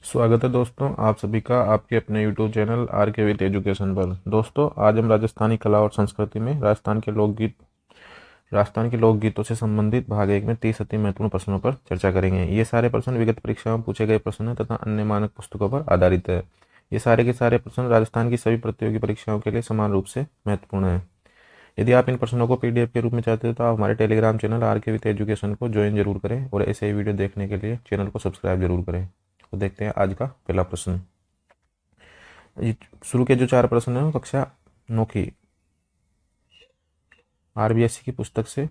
स्वागत है दोस्तों आप सभी का आपके अपने YouTube चैनल आर के विद एजुकेशन पर। दोस्तों आज हम राजस्थानी कला और संस्कृति में राजस्थान के लोकगीतों से संबंधित भाग एक में 30 अति महत्वपूर्ण प्रश्नों पर चर्चा करेंगे। ये सारे प्रश्न विगत परीक्षाओं में पूछे गए प्रश्न हैं तथा अन्य मानक पुस्तकों पर आधारित है। ये सारे के सारे प्रश्न राजस्थान की सभी प्रतियोगी परीक्षाओं के लिए समान रूप से महत्वपूर्ण है। यदि आप इन प्रश्नों को PDF के रूप में चाहते हो तो आप हमारे टेलीग्राम चैनल आर के विद एजुकेशन को ज्वाइन जरूर करें और ऐसे ही वीडियो देखने के लिए चैनल को सब्सक्राइब जरूर करें। तो देखते हैं आज का पहला प्रश्न। ये शुरू के जो 4 प्रश्न हैं वो कक्षा 9 की RBSC की पुस्तक से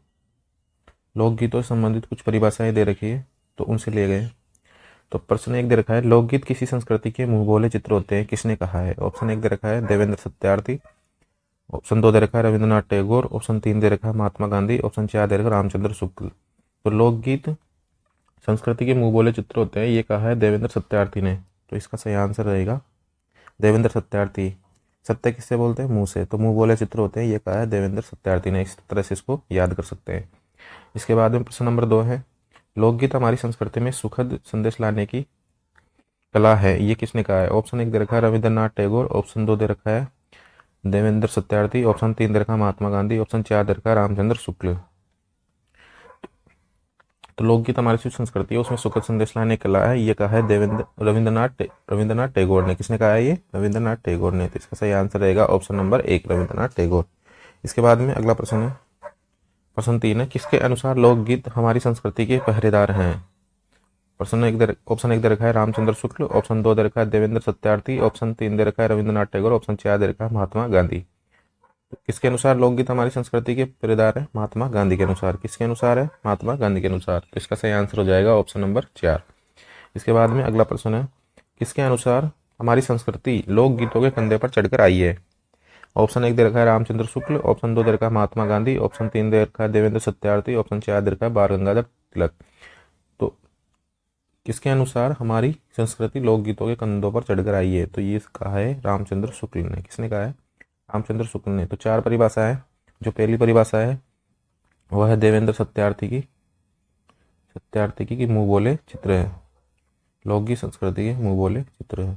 लोकगीतों से संबंधित कुछ परिभाषाएं दे रखी है तो उनसे लिए गए। तो प्रश्न 1 दे रखा है, लोकगीत किसी संस्कृति के मुंह बोले चित्र होते हैं, किसने कहा है? ऑप्शन 1 दे रखा है देवेंद्र सत्यार्थी, ऑप्शन 2 दे रखा है रविंद्रनाथ टैगोर, ऑप्शन 3 दे रखा है महात्मा गांधी, ऑप्शन 4 दे रखा है रामचंद्र शुक्ल। तो लोकगीत संस्कृति के मुंह बोले चित्र होते हैं, ये कहा है देवेंद्र सत्यार्थी ने। तो इसका सही आंसर रहेगा देवेंद्र सत्यार्थी। सत्य किससे बोलते हैं? मुंह से। तो मुंह बोले चित्र होते हैं, ये कहा है देवेंद्र सत्यार्थी ने। इस तरह से इसको याद कर सकते हैं। इसके बाद में प्रश्न नंबर 2 है, लोकगीत हमारी संस्कृति में सुखद संदेश लाने की कला है, ये किसने कहा है? ऑप्शन 1 दे रखा है रविंद्रनाथ टैगोर, ऑप्शन 2 दे रखा है देवेंद्र सत्यार्थी, ऑप्शन 3 दे रखा है महात्मा गांधी, ऑप्शन 4 दे रखा है रामचंद्र शुक्ल। तो लोकगीत हमारी जो संस्कृति है उसमें सुखद संदेश लाने की कला है, ये कहा है रविंद्रनाथ टैगोर ने। किसने कहा है? ये रविंद्रनाथ टैगोर ने। तो इसका सही आंसर रहेगा ऑप्शन नंबर 1 रविंद्रनाथ टैगोर। इसके बाद में अगला प्रश्न है, प्रश्न 3 है, किसके अनुसार लोकगीत हमारी संस्कृति के पहरेदार हैं? ऑप्शन 1 दे रखा है रामचंद्र शुक्ल, ऑप्शन 2 दे रखा है देवेंद्र सत्यार्थी, ऑप्शन 3 दे रखा है रविंद्रनाथ टैगोर, ऑप्शन 4 दे रखा है महात्मा गांधी। किसके अनुसार लोकगीत हमारी संस्कृति के पहरेदार है? महात्मा गांधी के अनुसार। किसके अनुसार है? महात्मा गांधी के अनुसार। तो इसका सही आंसर हो जाएगा ऑप्शन नंबर 4। इसके बाद में अगला प्रश्न है, किसके अनुसार हमारी संस्कृति लोकगीतों के कंधे पर चढ़कर आई है? ऑप्शन 1 दे रखा है रामचंद्र शुक्ल, ऑप्शन 2 दे रखा है महात्मा गांधी, ऑप्शन 3 दे रखा है देवेंद्र सत्यार्थी, ऑप्शन 4 दे रखा है बाल गंगाधर तिलक। तो किसके अनुसार हमारी संस्कृति लोकगीतों के कंधों पर चढ़कर आई है? तो ये कहा है रामचंद्र शुक्ल ने। किसने कहा है? रामचंद्र शुक्ल ने। तो 4 परिभाषा है। जो पहली परिभाषा है वह है देवेंद्र सत्यार्थी की कि मुंह बोले चित्र है, लोकगीत संस्कृति के मुंह बोले चित्र है।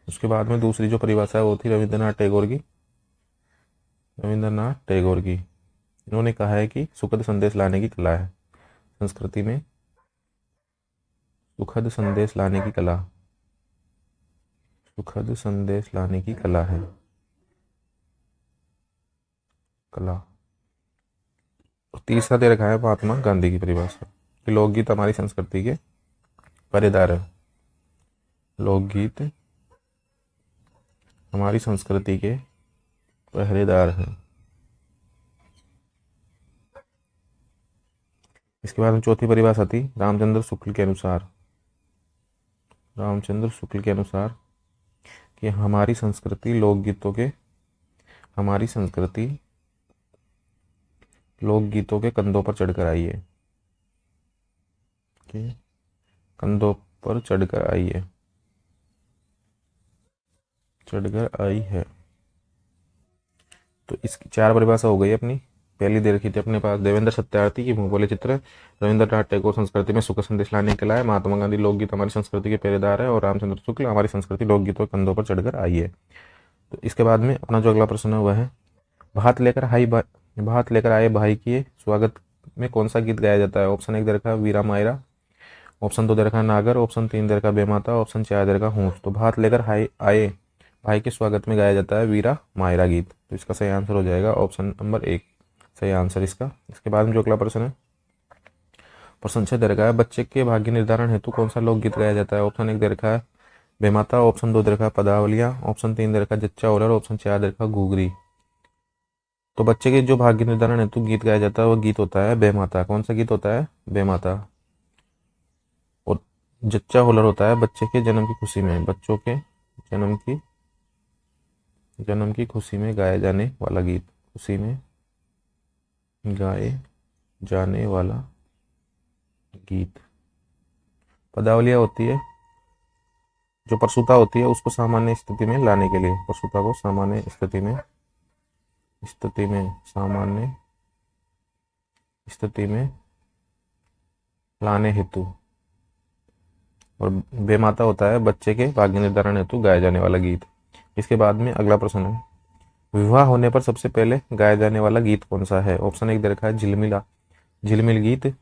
उसके बाद में दूसरी जो परिभाषा है वो थी रविंद्रनाथ टैगोर की। इन्होंने कहा है कि सुखद संदेश लाने की कला है संस्कृति में, सुखद संदेश लाने की कला, सुखद संदेश लाने की कला है कला। और तीसरा दे रखा है महात्मा गांधी की परिभाषा कि लोकगीत हमारी संस्कृति के पहरेदार है, लोकगीत हमारी संस्कृति के पहरेदार हैं। इसके बाद में चौथी परिभाषा थी रामचंद्र शुक्ल के अनुसार कि हमारी संस्कृति लोकगीतों के कंधों पर चढ़कर आई है, कि कंधों पर चढ़कर आई है। तो इसकी 4 परिभाषा हो गई अपनी। पहली दे रखी थी अपने पास देवेंद्र सत्यार्थी की मुंह बोले चित्र, रविंद्रनाथ टैगोर संस्कृति में सुख संदेश लाने के लाए, महात्मा गांधी लोकगीत हमारी संस्कृति के पहरेदार है, और रामचंद्र शुक्ल हमारी संस्कृति लोकगीतों के कंधों पर चढ़कर आई है। तो इसके बाद में अपना जो अगला प्रश्न है वह है, भात लेकर आए भाई के स्वागत में कौन सा गीत गाया जाता है? ऑप्शन 1 दे रखा है वीरा मायरा, ऑप्शन 2 दे रखा है नागर, ऑप्शन 3 दे रखा है बेमाता, ऑप्शन 4 दे रखा है हूँस। तो भात लेकर आए भाई के स्वागत में गाया जाता है वीरा मायरा गीत। तो इसका सही आंसर हो जाएगा ऑप्शन नंबर 1 सही आंसर इसका। इसके बाद में जो अगला प्रश्न है, प्रश्न 6 दे रखा है, बच्चे के भाग्य निर्धारण हेतु कौन सा लोकगीत गाया जाता है? ऑप्शन 1 दे रखा है बेमाता, ऑप्शन 2 दे रखा है पदावलियाँ, ऑप्शन 3 दे रखा है जच्चा ओलर, ऑप्शन 4 दे रखा है घूघरी। तो बच्चे के जो भाग्य निर्धारण हेतु गीत गाया जाता है वह गीत होता है बेमाता। कौन सा गीत होता है? बेमाता। और जच्चा होलर होता है बच्चे के जन्म की खुशी में, बच्चों के जन्म की खुशी में गाया जाने वाला गीत, खुशी में गाए जाने वाला गीत। पदावलियाँ होती है, जो प्रसूता होती है उसको सामान्य स्थिति में लाने के लिए, प्रसूता को सामान्य स्थिति में लाने हेतु और बेमाता होता है बच्चे के भाग्य निर्धारण हेतु गाया जाने वाला गीत। इसके बाद में अगला प्रश्न है, विवाह होने पर सबसे पहले गाया जाने वाला गीत कौन सा है? ऑप्शन 1 दे रखा है झिलमिल गीत,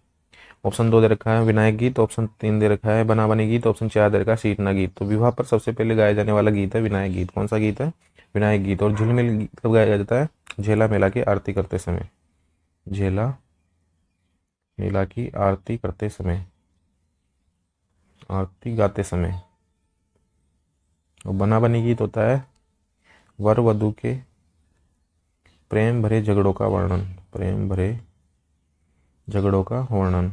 ऑप्शन 2 दे रखा है विनायक गीत, ऑप्शन 3 दे रखा है बना बनी गीत, ऑप्शन 4 दे रखा है सीटना गीत। तो विवाह पर सबसे पहले गाया जाने वाला गीत है विनायक गीत। कौन सा गीत है? विनायक गीत। और झिलमिल गीत कब गाया जाता है? झेला मेला की आरती करते समय, झेला मेला की आरती करते समय, आरती गाते समय। और बना बनी गीत होता है वर वधु के प्रेम भरे झगड़ों का वर्णन, प्रेम भरे झगड़ों का वर्णन।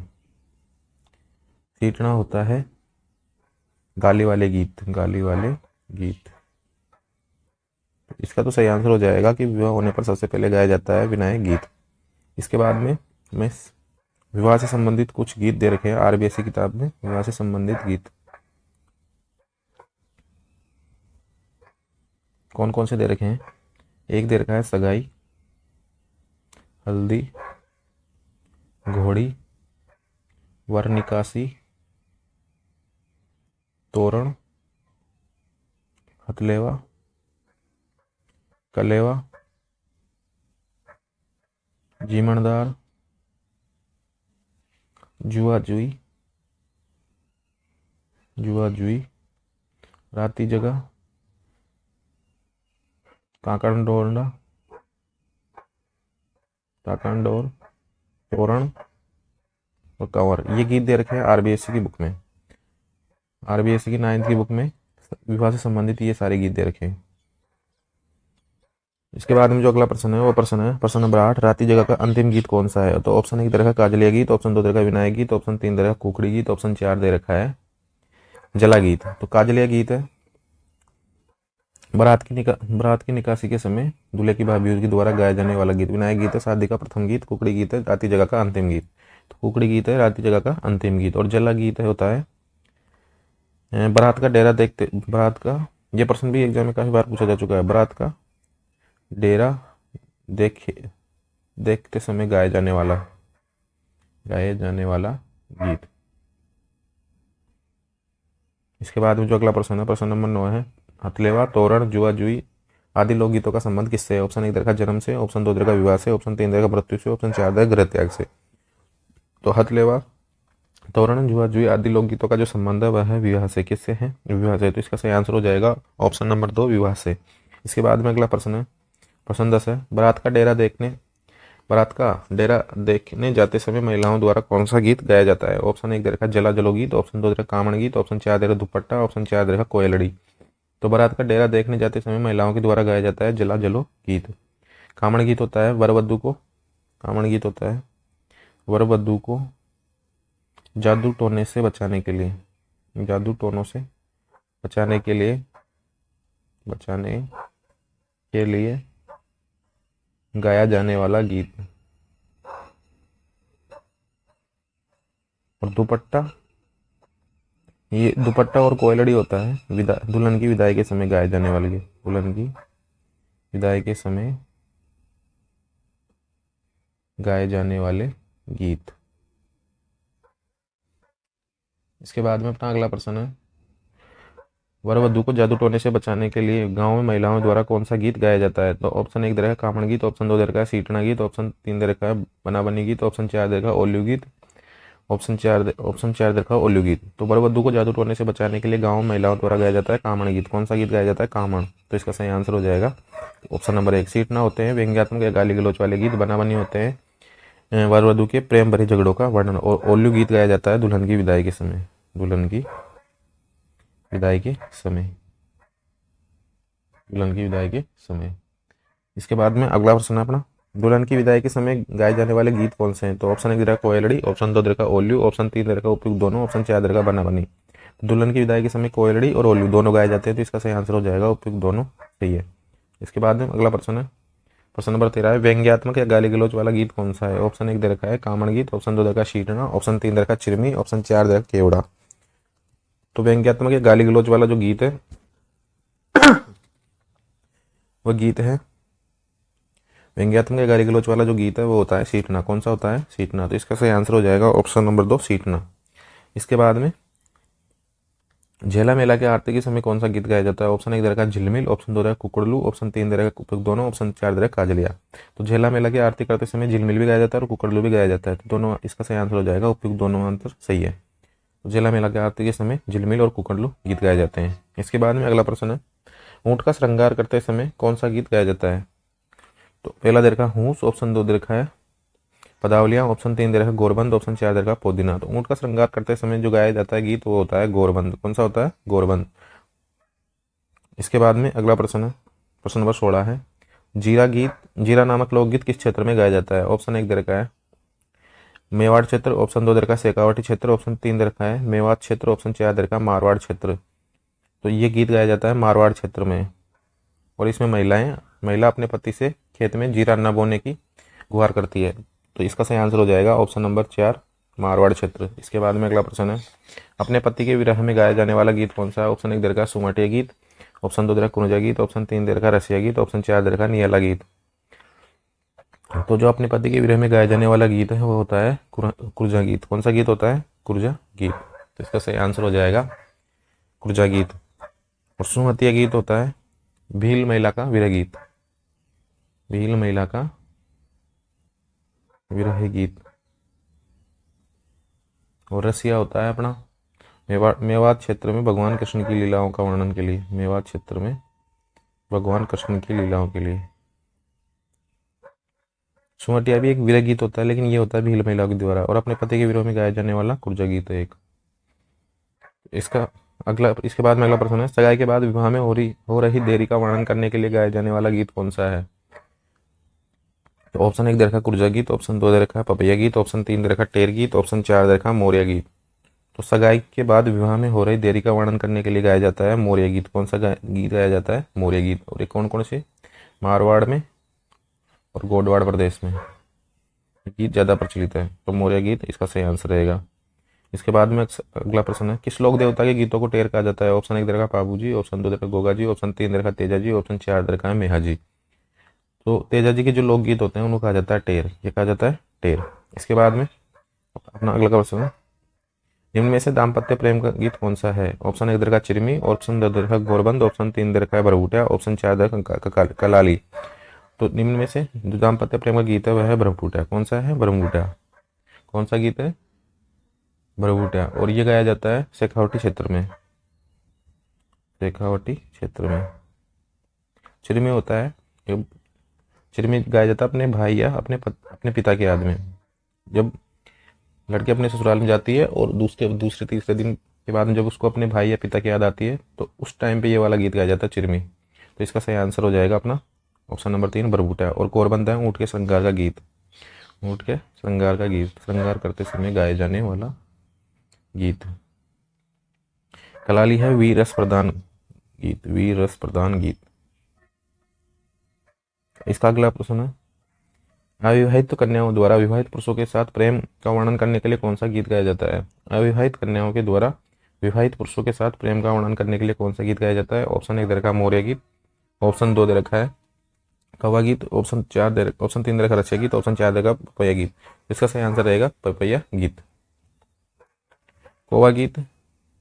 सीटना होता है गाली वाले गीत, गाली वाले गीत। इसका तो सही आंसर हो जाएगा कि विवाह होने पर सबसे पहले गाया जाता है विनायक गीत। इसके बाद में मैं विवाह से संबंधित कुछ गीत दे रखे हैं आरबीएसई किताब में, विवाह से संबंधित गीत कौन कौन से दे रखे हैं। एक दे रखा है सगाई, हल्दी, घोड़ी, वर निकासी, तोरण, हथलेवा, कलेवा, जीमणदार, जुआ जुई, जुआ जुई, राती जगह, काकण डोरना, काकण डोर, तोरण और कंवर। ये गीत दे रखे हैं आरबीएसई की बुक में, आरबीएसई की 9th की बुक में विवाह से संबंधित ये सारे गीत दे रखे हैं। इसके बाद में जो अगला प्रश्न है वो प्रश्न है प्रश्न नंबर 8, राती जगह का अंतिम गीत कौन सा है? तो ऑप्शन 1 दे रखा है काजलिया गीत, ऑप्शन 2 दे रखा है विनायक गीत, ऑप्शन 3 दे रखा है कुकड़ी गीत, ऑप्शन 4 दे रखा है जला गीत। तो काजलिया गीत है बारात की निकासी के समय दूल्हे की भाभी के द्वारा गाया जाने वाला गीत। विनायक गीत है शादी का प्रथम गीत, कुकड़ी गीत है राती जगह का अंतिम गीत। तो कुकड़ी गीत है राती जगह का अंतिम गीत। और जला गीत है होता है बारात का डेरा देखते, बारात का, ये प्रश्न भी एग्जाम में काफी बार पूछा जा चुका है, बारात का डेरा देखते समय गाया जाने वाला गीत। इसके बाद में जो अगला प्रश्न है प्रश्न नंबर 9 है, हथलेवा, तोरण, जुआ जुई आदि लोकगीतों का संबंध किससे है? ऑप्शन 1 दे रखा जन्म से, ऑप्शन 2 दे रखा विवाह से, ऑप्शन 3 दे रखा मृत्यु से, ऑप्शन 4 दे रखा गृह त्याग से। तो हथलेवा, तोरण, जुआ जुई आदि लोकगीतों का जो संबंध है वह है विवाह से। किससे है? विवाह से। तो इसका सही आंसर हो जाएगा ऑप्शन नंबर 2 विवाह से। इसके बाद में अगला प्रश्न है प्रश्न 10 है, बारात का डेरा देखने जाते समय महिलाओं द्वारा कौन सा गीत गाया जाता है? ऑप्शन 1 दे रखा जला जलो गीत, ऑप्शन 2 दे रखा कामण गीत, ऑप्शन 4 दे रखा दुपट्टा, ऑप्शन 4 दे रखा कोयलड़ी। तो बारात का डेरा देखने जाते समय महिलाओं के द्वारा गाया जाता है जला जलो गीत। कामण गीत होता है कामण गीत होता है वर वधु को जादू टोने से बचाने के लिए, जादू टोनों से बचाने के लिए गाया जाने वाला गीत। और दुपट्टा, ये दुपट्टा और कोयलड़ी होता है दुल्हन की विदाई के समय गाए जाने वाले गीत, दुल्हन की विदाई के समय गाए जाने वाले गीत। इसके बाद में अपना अगला प्रश्न है, वर वधु को जादू टोने से बचाने के लिए गांव में महिलाओं द्वारा कौन सा गीत गाया जाता है? तो ऑप्शन 1 दे रखा है कामण गीत, ऑप्शन 2 दे रखा है सीटना गीत, ऑप्शन 3 दे रखा है बना बनी गीत, ऑप्शन 4 दे रखा है ओल्लू गीत, ऑप्शन 4 दे रखा है ओल्लू गीत। तो वर वधु को जादू टोने से बचाने के लिए गाँव में महिलाओं द्वारा गाया जाता है कामण गीत। कौन सा गीत गाया जाता है? कामण। तो इसका सही आंसर हो जाएगा ऑप्शन नंबर 1। सीटना होते हैं व्यंग्यात्मक या गाली गलौच वाले गीत, बना बनी होते हैं वर वधु के प्रेम भरे झगड़ों का वर्णन, और ओल्लू गीत गाया जाता है दुल्हन की विदाई के समय, दुल्हन की विदाई के समय। इसके बाद में अगला प्रश्न है अपना, दुल्हन की विदाई के समय गाए जाने वाले गीत कौन से हैं? तो ऑप्शन 1 दे रखा कोयलड़ी, ऑप्शन 2 दे रखा ओल्लू, ऑप्शन 3 दे रखा उपयुक्त दोनों, ऑप्शन 4 दे रखा बना बनी। दुल्हन की विदाई के समय कोयलड़ी और ओल्लू दोनों गाए जाते हैं, तो इसका सही आंसर हो जाएगा उपयुक्त दोनों सही है। इसके बाद में अगला प्रश्न है प्रश्न नंबर 13 है, व्यंग्यात्मक या गाली गलौच वाला गीत कौन सा है? ऑप्शन 1 दे रखा है कामण गीत, ऑप्शन 2 दे रखा है शीटना, ऑप्शन 3 दे रखा है चिरमी, ऑप्शन 4 दे रखा केवड़ा। तो व्यंग्यात्मक या गाली गलौच वाला जो गीत है वह गीत है व्यंग्यात्मक या गाली गलौच वाला जो गीत है वो होता है सीटना। कौन सा होता है? सीटना। तो इसका सही आंसर हो जाएगा ऑप्शन नंबर 2 सीटना। इसके बाद में झेला मेला के आरती के समय कौन सा गीत गाया जाता है? ऑप्शन 1 दे रखा है झिलमिल, ऑप्शन 2 दे रखा है कुकड़लू, ऑप्शन 3 दे रखा है उपयुक्त दोनों, ऑप्शन 4 दे रखा है काजलिया। तो झेला मेला की आरती करते समय झिलमिल भी गाया जाता है और कुकड़लू भी गाया जाता है, तो दोनों इसका सही आंसर हो जाएगा उपयुक्त दोनों आंसर सही है। तो झेला मेला की आरती के समय झिलमिल और कुकड़लू गीत गाए जाते हैं। इसके बाद में अगला प्रश्न है, ऊँट का श्रृंगार करते समय कौन सा गीत गाया जाता है? तो पहला दे रखा है हूस, ऑप्शन 2 दे रखा है पदावलियाँ, ऑप्शन 3 दे रखा है गोरबंद, ऑप्शन 4 दे रखा है पोदीना। तो ऊँट का श्रृंगार करते समय जो गाया जाता है गीत वो होता है गोरबंद। कौन सा होता है? गोरबंद। इसके बाद में अगला प्रश्न है, प्रश्न नंबर 16 है, जीरा गीत, जीरा नामक लोकगीत किस क्षेत्र में गाया जाता है? ऑप्शन 1 दे रखा है मेवाड़ क्षेत्र, ऑप्शन 2 दे रखा है शेखावाटी क्षेत्र, ऑप्शन 3 दे रखा है मेवात क्षेत्र, ऑप्शन 4 दे रखा है मारवाड़ क्षेत्र। तो ये गीत गाया जाता है मारवाड़ क्षेत्र में, और इसमें महिला अपने पति से खेत में जीरा न बोने की गुहार करती है। तो इसका सही आंसर हो जाएगा ऑप्शन नंबर 4 मारवाड़ क्षेत्र। इसके बाद में अगला प्रश्न है, अपने पति के विरह में गाया जाने वाला गीत कौन सा है? ऑप्शन 1 दे रखा है सुमटिया गीत, ऑप्शन 2 दे रखा है कुंजा गीत, ऑप्शन 3 दे रखा है रसिया गीत, ऑप्शन 4 दे रखा है नियला गीत। तो जो अपने पति के विरह में गाया जाने वाला गीत है वो होता है कुर्जा गीत। कौन सा गीत होता है? कुर्जा गीत। तो इसका सही आंसर हो जाएगा कुर्जा गीत। और सुमतिया गीत होता है भील महिला का विरह गीत, भील महिला का विरह गीत। और रसिया होता है अपना मेवात क्षेत्र में भगवान कृष्ण की लीलाओं का वर्णन के लिए, मेवात क्षेत्र में भगवान कृष्ण की लीलाओं के लिए। सुमटिया भी एक विरह गीत होता है, लेकिन ये होता है भील महिला के द्वारा, और अपने पति के विरोह में गाया जाने वाला कुर्जा गीत है एक। इसके बाद में अगला प्रश्न है, सगाई के बाद विवाह में हो रही देरी का वर्णन करने के लिए गाया जाने वाला गीत कौन सा है? तो ऑप्शन 1 दे रखा कुर्जा गीत, ऑप्शन 2 दे रखा है पपैया गीत, ऑप्शन 3 दे रखा टेर गीत, ऑप्शन 4 दे रखा मोरिया गीत। तो सगाई के बाद विवाह में हो रही देरी का वर्णन करने के लिए गाया जाता है मोरिया गीत। कौन सा गीत गाया जाता है? मोरिया गीत। और ये कौन कौन से? मारवाड़ में और गोडवाड़ प्रदेश में गीत ज़्यादा प्रचलित है, तो मोरिया गीत इसका सही आंसर रहेगा। इसके बाद में अगला प्रश्न है, किस लोक देवता के गीतों को टेर कहा जाता है? ऑप्शन 1 दे रखा पाबू जी, ऑप्शन 2 दे रखा गोगा जी, ऑप्शन 3 दे रखा तेजा जी, ऑप्शन 4 दे रखा है मेहा जी। तो तेजा जी के जो लोकगीत होते हैं उनको कहा जाता है टेर, ये कहा जाता है टेर। इसके बाद में अपना अगला प्रश्न है, निम्न में से दाम्पत्य प्रेम का गीत कौन सा है? ऑप्शन 1 दे रखा चिरमी, ऑप्शन 2 दे रखा गोरबंद, ऑप्शन 3 दे रखा है भरभूटिया, ऑप्शन 4 दे रखा कलाली। तो निम्न में से जो दाम्पत्य प्रेम का गीत है वह है भरभूटिया। कौन सा है? भरभूटिया। कौन सा गीत है? भरभूटिया। और ये गाया जाता है शेखावटी क्षेत्र में, शेखावटी क्षेत्र में। चिरमी होता है, चिरमी गाया जाता है अपने भाई या अपने पिता की याद में। जब लड़की अपने ससुराल में जाती है और दूसरे तीसरे दिन के बाद में जब उसको अपने भाई या पिता की याद आती है तो उस टाइम पे ये वाला गीत गाया जाता है चिरमी। तो इसका सही आंसर हो जाएगा अपना ऑप्शन नंबर 3 भरभूटा। और कोरबंद है ऊँट के श्रृंगार का गीत, ऊँट के श्रृंगार का गीत, श्रृंगार करते समय गाए जाने वाला गीत। कलाली है वीर रस प्रदान गीत, वीर रस प्रदान गीत। इसका अगला प्रश्न है, अविवाहित कन्याओं द्वारा विवाहित पुरुषों के साथ प्रेम का वर्णन करने के लिए कौन सा गीत गाया जाता है? अविवाहित कन्याओं के द्वारा विवाहित पुरुषों के साथ प्रेम का वर्णन करने के लिए कौन सा गीत गाया जाता है? ऑप्शन 1 दे रखा है मोरिया गीत, ऑप्शन 2 दे रखा है कौवा गीत, ऑप्शन 3 दे रखा रसिया गीत, ऑप्शन 4 दे रखा पपैया गीत। इसका सही आंसर रहेगा पपैया गीत। कौवा गीत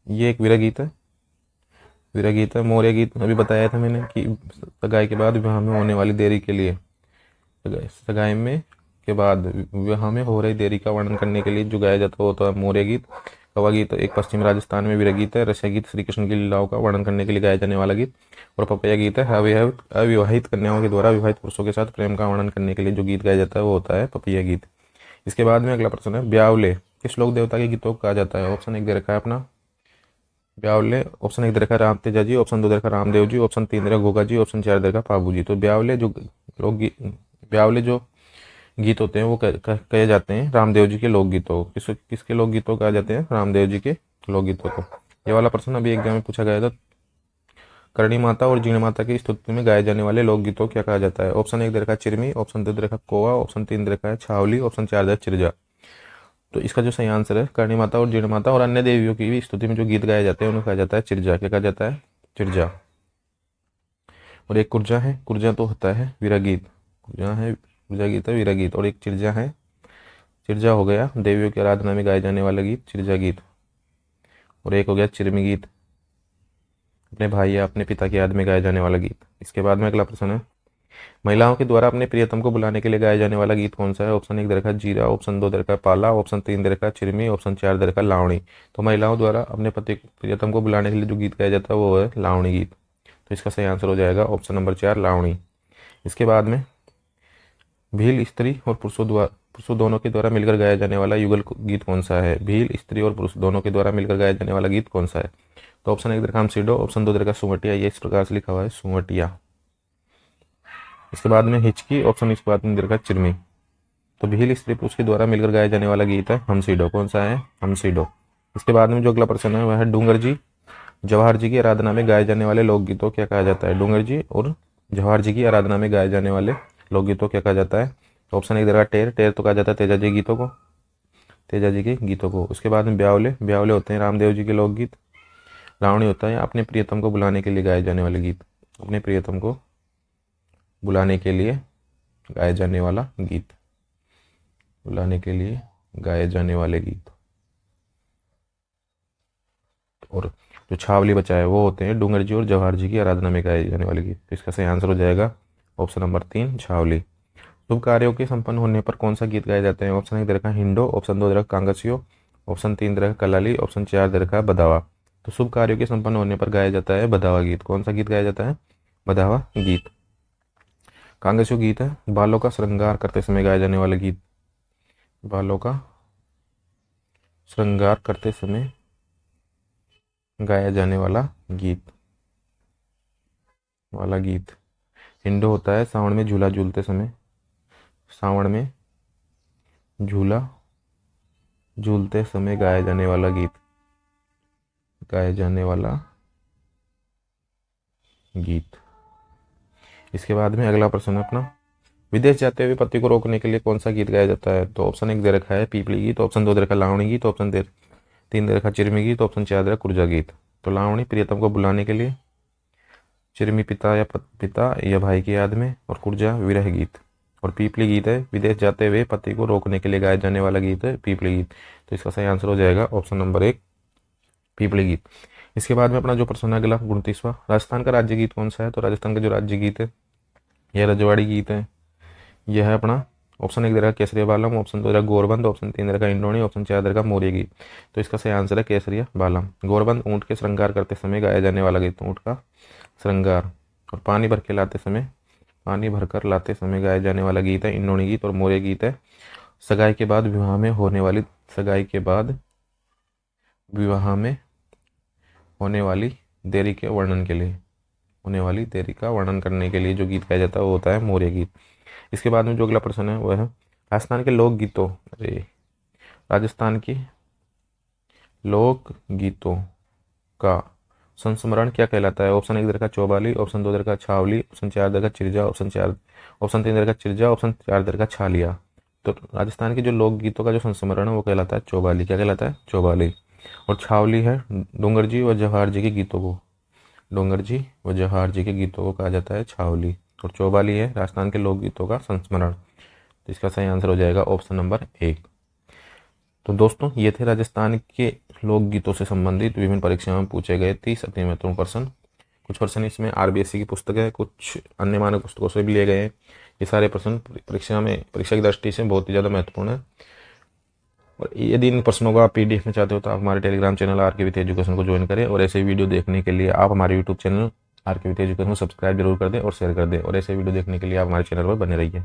ये एक वीरा गीत है, वीरा गीत है। मोरिया गीत अभी बताया था मैंने कि सगाई के बाद विवाह में होने वाली देरी के लिए, सगाई में के बाद विवाह में हो रही देरी का वर्णन करने के लिए जो गाया जाता है वो होता है मोरिया गीत। कौवा गीत एक पश्चिम राजस्थान में वीर गीत है। रसिया गीत श्री कृष्ण की लीलाओं का वर्णन करने के लिए गाया जाने वाला गीत। और पपैया गीत है अविवाहित कन्याओं के द्वारा विवाहित पुरुषों के साथ प्रेम का वर्णन करने के लिए जो गीत गाया जाता है वो होता है पपैया गीत। इसके बाद में अगला प्रश्न है, ब्यावले किस लोक देवता के गीतों को कहा जाता है? ऑप्शन 1 दे रखा है अपना ब्यावले, ऑप्शन 1 दे रखा है राम तेजा जी, ऑप्शन 2 दे रखा है रामदेव जी, ऑप्शन 3 दे रखा गोगा जी, ऑप्शन 4 दे रखा पाबू जी। तो ब्यावले जो गीत होते हैं वो कहे जाते हैं रामदेव जी के लोकगीतों को। किसके लोकगीतों कहा जाते हैं? रामदेव जी के लोकगीतों को। ये वाला प्रश्न अभी एग्जाम में पूछा गया था। करणी माता और जीण माता की स्तुति में गाए जाने वाले लोकगीतों क्या कहा जाता है? ऑप्शन 1 दे रखा है चिरमी, ऑप्शन 2 दे रखा कौवा, ऑप्शन 3 दे रखा है छावली, ऑप्शन 4 दे रखा चिरजा। तो इसका जो सही आंसर है करणी माता और जीण माता और अन्य देवियों की भी स्तुति में जो गीत गाए जाते हैं उन्हें कहा जाता है चिरजा। क्या कहा जाता है? चिरजा। और एक कुर्जा है, कुर्जा तो होता है वीरा गीत, कुर्जा गीत है वीरा गीत। और एक चिरजा है, चिरजा हो गया देवियों की आराधना में गाए जाने वाला गीत चिरजा गीत। और एक हो गया चिरमी गीत, अपने भाई या अपने पिता की याद में गाया जाने वाला गीत। इसके बाद में अगला प्रश्न है, महिलाओं के द्वारा अपने प्रियतम को बुलाने के लिए गाया जाने वाला गीत कौन सा है? ऑप्शन 1 दरखा जीरा, ऑप्शन 2 दरखा पाला, ऑप्शन 3 दरखा चिरमी, ऑप्शन 4 दरखा लावणी। तो महिलाओं द्वारा अपने पति प्रियतम को बुलाने के लिए जो गीत गाया जाता है वो है लावणी गीत। तो इसका सही आंसर हो जाएगा ऑप्शन नंबर 4 लावणी। इसके बाद में भील स्त्री और पुरुषों दोनों के द्वारा मिलकर गाया जाने वाला युगल गीत कौन सा है? भील स्त्री और पुरुष दोनों के द्वारा मिलकर गाया जाने वाला गीत कौन सा है? तो ऑप्शन 1 दरखा हमसीडो, ऑप्शन 2 दरखा सुवटिया, ये इस प्रकार से लिखा हुआ है सुवटिया। इसके बाद में हिचकी, ऑप्शन इसके बाद में दरखा चिरमी। तो भील स्त्री पुरुष के द्वारा मिलकर गाया जाने वाला गीत है हमसीडो। कौन सा है? हमसीडो। इसके बाद में जो अगला प्रश्न है वह है, डूंगर जी जवाहर जी की आराधना में गाए जाने वाले लोकगीतों क्या कहा जाता है? डूंगर जी और जवाहर जी की आराधना में गाए जाने वाले लोकगीतों क्या कहा जाता है? तो ऑप्शन 1 दरखा टेर, टेर तो कहा जाता है तेजा जी गीतों को, तेजा जी के गीतों को। उसके बाद में ब्यावले, ब्यावले होते हैं रामदेव जी के लोकगीत। लावणी होता है अपने प्रियतम को बुलाने के लिए गाए जाने वाले गीत, अपने प्रियतम को बुलाने के लिए गाए जाने वाला गीत, बुलाने के लिए गाए जाने वाले गीत। और जो छावली बचा है वो होते हैं डूंगर जी और जवाहर जी की आराधना में गाए जाने वाले गीत। तो इसका सही आंसर हो जाएगा ऑप्शन नंबर 3 छावली। शुभ कार्यों के संपन्न होने पर कौन सा गीत गाए जाते हैं? ऑप्शन 1 दरखा हिंडो, ऑप्शन 2 दरखा कांगसियो, ऑप्शन 3 दरखा कलाली, ऑप्शन 4 दरखा बदावा। तो शुभ कार्यों के संपन्न होने पर गाया जाता है बदावा गीत। कौन सा गीत गाया जाता है? बदावा गीत। कांगसियो गीत है बालों का श्रृंगार करते समय गाया जाने वाला गीत, बालों का श्रृंगार करते समय गाया जाने वाला गीत। हिंडो होता है सावन में झूला झूलते समय, सावन में झूला झूलते समय गाया जाने वाला गीत, गाया जाने वाला गीत। इसके बाद में अगला प्रश्न है अपना, विदेश जाते हुए पति को रोकने के लिए कौन सा गीत गाया जाता है? तो ऑप्शन 1 दे रखा है पीपली गीत, ऑप्शन 2 दे रखा लावणी गीत, ऑप्शन 3 दे रखा चिरमी गीत, ऑप्शन 4 दे रखा कुर्जा गीत। तो लावणी प्रियतम को बुलाने के लिए, चिरमी पिता या भाई की याद में, और कुर्जा विरह गीत, और पीपली गीत है विदेश जाते हुए पति को रोकने के लिए गाया जाने वाला गीत है पीपली गीत। तो इसका सही आंसर हो जाएगा ऑप्शन नंबर 1 पीपली गीत। इसके बाद में अपना जो प्रश्न है अगला 29वां, राजस्थान का राज्य गीत कौन सा है? तो राजस्थान का जो राज्य गीत है यह रजवाड़ी गीत है। यह है अपना ऑप्शन 1 दे रखा केसरिया बालम, ऑप्शन 2 दे रखा गोरबंद, ऑप्शन 3 दे रखा इंडोनी, ऑप्शन 4 दे रखा मौर्य गीत। तो इसका सही आंसर है केसरिया बालम। गोरबंद ऊँट के श्रृंगार करते समय गाया जाने वाला गीत, ऊँट का श्रृंगार। और पानी भर कर लाते समय गाया जाने वाला गीत है इंडोनी गीत। और मौर्य गीत है सगाई के बाद विवाह में होने वाली देरी के वर्णन के लिए, होने वाली देरी का वर्णन करने के लिए जो गीत गाया जाता है वो होता है मौर्य गीत। इसके बाद में जो अगला प्रश्न है वह है, राजस्थान के लोक गीतों का संस्मरण क्या कहलाता है? ऑप्शन 1 दरखा चौबाली, ऑप्शन 2 दरखा छावली, ऑप्शन 4 दरखा चिरजा, ऑप्शन 3 दरखा चिरजा, ऑप्शन 4 दरखा छालिया। तो राजस्थान के जो लोक गीतों का जो संस्मरण है वो कहलाता है चौबाली। क्या कहलाता है? चौबाली। और छावली है डूंगर जी व जवाहर जी के गीतों को, डूंगर जी व जवाहर जी के गीतों को कहा जाता है छावली। और चौबाली है राजस्थान के लोकगीतों का संस्मरण। तो इसका सही आंसर हो जाएगा ऑप्शन नंबर 1। तो दोस्तों ये थे राजस्थान के लोकगीतों से संबंधित विभिन्न परीक्षाओं में पूछे गए 30 अति महत्वपूर्ण प्रश्न। कुछ प्रश्न इसमें RBSE की पुस्तक है, कुछ अन्य मानक पुस्तकों से भी लिए गए हैं। ये सारे प्रश्न परीक्षा की दृष्टि से बहुत ही ज़्यादा महत्वपूर्ण है। और यदि इन प्रश्नों को आप PDF में चाहते हो तो आप हमारे Telegram channel RK with education को ज्वाइन करें। और ऐसे वीडियो देखने के लिए आप हमारे YouTube channel RK with education को सब्सक्राइब जरूर कर दें और शेयर कर दें। और ऐसे वीडियो देखने के लिए आप हमारे चैनल पर बने रहिए।